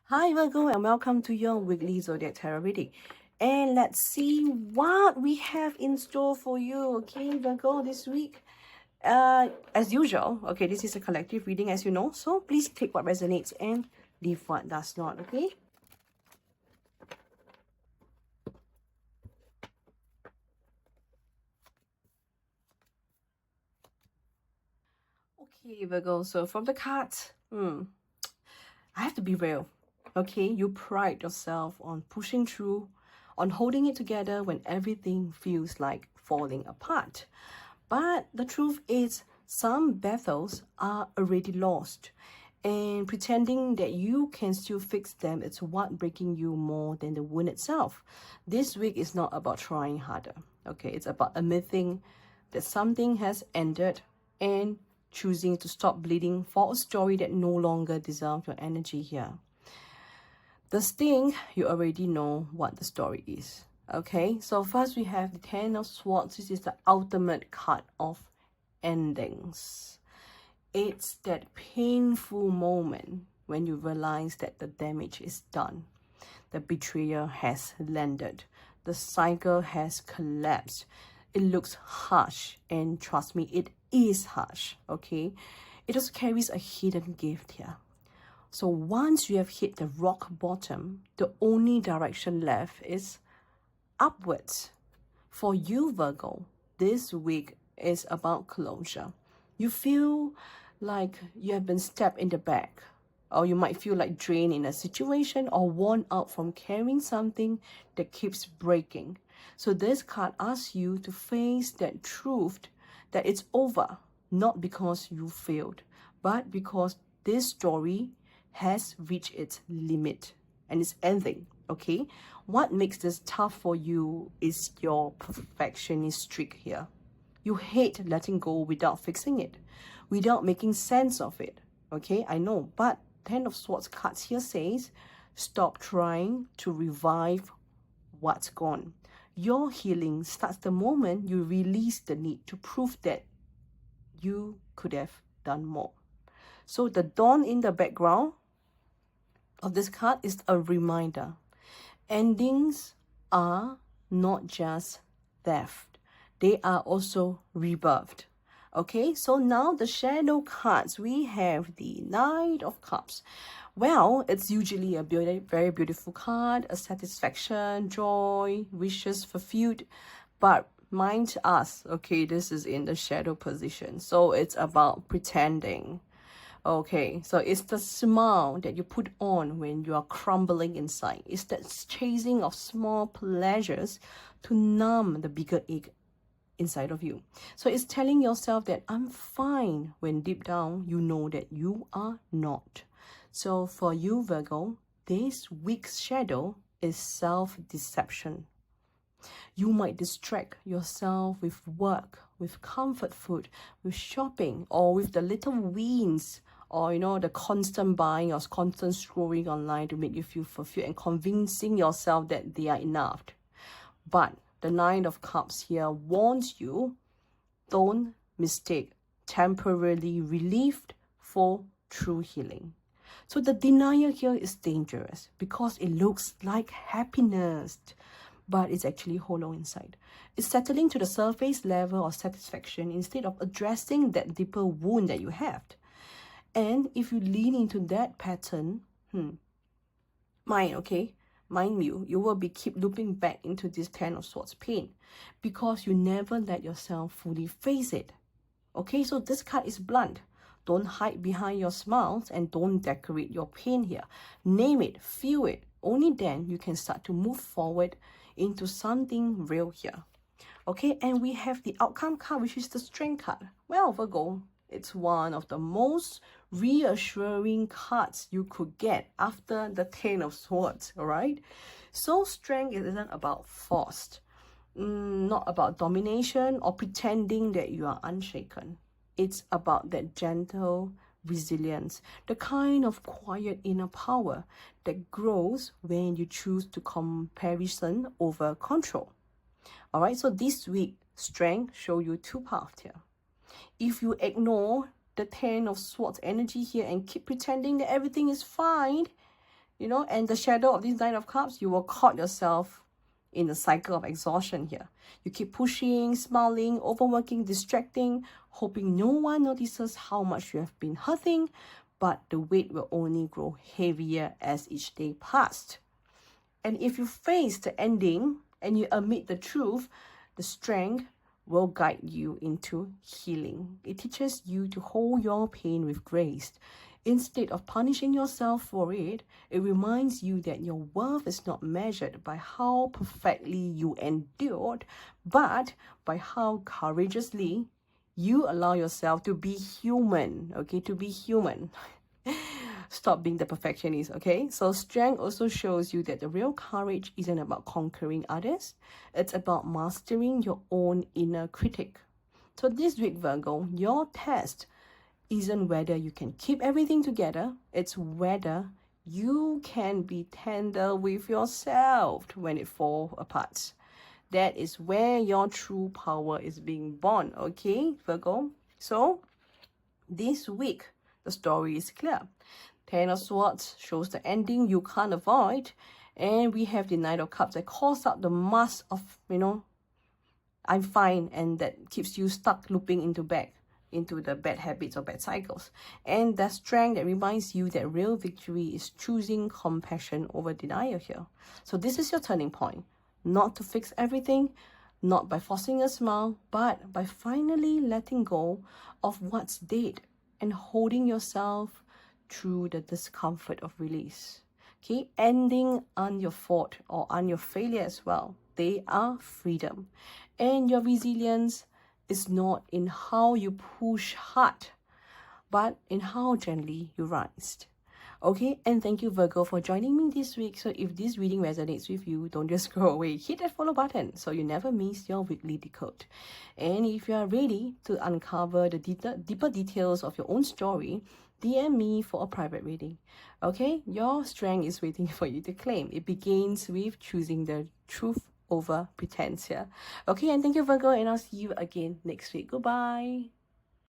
Hi Virgo and welcome to your weekly zodiac tarot reading. And let's see what we have in store for you, okay, Virgo, this week. As usual, okay, this is a collective reading, as you know, so please take what resonates and leave what does not, okay? Okay, Virgo, so from the cards, I have to be real, okay? You pride yourself on pushing through, on holding it together when everything feels like falling apart. But the truth is, some battles are already lost, and pretending that you can still fix them is what breaking you more than the wound itself. This week is not about trying harder, okay? It's about admitting that something has ended and choosing to stop bleeding for a story that no longer deserves your energy here. The sting, you already know what the story is. Okay, so first we have the Ten of Swords. This is the ultimate card of endings. It's that painful moment when you realize that the damage is done. The betrayal has landed. The cycle has collapsed. It looks harsh, and trust me, it is harsh, okay? It also carries a hidden gift here. So once you have hit the rock bottom, the only direction left is upwards. For you, Virgo, this week is about closure. You feel like you have been stabbed in the back, or you might feel like drained in a situation or worn out from carrying something that keeps breaking. So this card asks you to face that truth that it's over, not because you failed, but because this story has reached its limit and it's ending, okay? What makes this tough for you is your perfectionist streak here. You hate letting go without fixing it, without making sense of it, okay? I know, but Ten of Swords cards here says, stop trying to revive what's gone. Your healing starts the moment you release the need to prove that you could have done more. So the dawn in the background of this card is a reminder. Endings are not just death. They are also rebirth. Okay, so now the shadow cards, we have the Knight of Cups. Well, it's usually a very beautiful card, a satisfaction, joy, wishes fulfilled. But mind us, okay, this is in the shadow position. So it's about pretending. Okay, so it's the smile that you put on when you are crumbling inside. It's that chasing of small pleasures to numb the bigger ache inside of you. So it's telling yourself that I'm fine when deep down you know that you are not. So for you, Virgo, this week's shadow is self-deception. You might distract yourself with work, with comfort food, with shopping, or with the little wins, or the constant buying or constant scrolling online to make you feel fulfilled and convincing yourself that they are enough. But the Nine of Cups here warns you, don't mistake temporarily relieved for true healing. So the denial here is dangerous because it looks like happiness, but it's actually hollow inside. It's settling to the surface level of satisfaction instead of addressing that deeper wound that you have. And if you lean into that pattern, mind you will be keep looping back into this Ten of Swords pain because you never let yourself fully face it. Okay, so this card is blunt. Don't hide behind your smiles and don't decorate your pain here. Name it, feel it. Only then you can start to move forward into something real here. Okay, and we have the outcome card, which is the Strength card. Well, Virgo, it's one of the most reassuring cards you could get after the Ten of Swords, all right? So strength isn't about force, not about domination or pretending that you are unshaken. It's about that gentle resilience, the kind of quiet inner power that grows when you choose to comparison over control. All right, so this week, strength show you two paths here. If you ignore the Ten of Swords energy here and keep pretending that everything is fine, you know, and the shadow of this Nine of Cups, you will caught yourself in the cycle of exhaustion here. You keep pushing, smiling, overworking, distracting, hoping no one notices how much you have been hurting, but the weight will only grow heavier as each day passed. And if you face the ending and you admit the truth, the strength will guide you into healing. It teaches you to hold your pain with grace. Instead of punishing yourself for it, it reminds you that your worth is not measured by how perfectly you endured, but by how courageously you allow yourself to be human, okay? To be human. Stop being the perfectionist, okay? So strength also shows you that the real courage isn't about conquering others. It's about mastering your own inner critic. So this week, Virgo, your test isn't whether you can keep everything together. It's whether you can be tender with yourself when it falls apart. That is where your true power is being born, okay, Virgo? So this week, the story is clear. Ten of Swords shows the ending you can't avoid. And we have the Knight of Cups that calls out the mask of, you know, I'm fine, and that keeps you stuck looping into the bad habits or bad cycles. And the strength that reminds you that real victory is choosing compassion over denial here. So this is your turning point. Not to fix everything, not by forcing a smile, but by finally letting go of what's dead and holding yourself through the discomfort of release. Okay, ending on your fault or on your failure as well. They are freedom. And your resilience is not in how you push hard, but in how gently you rise. Okay, and thank you, Virgo, for joining me this week. So if this reading resonates with you, don't just go away. Hit that follow button so you never miss your weekly decode. And if you are ready to uncover the deeper details of your own story, DM me for a private reading. Okay, your strength is waiting for you to claim. It begins with choosing the truth over pretense here. Okay, and thank you, Virgo, and I'll see you again next week. Goodbye.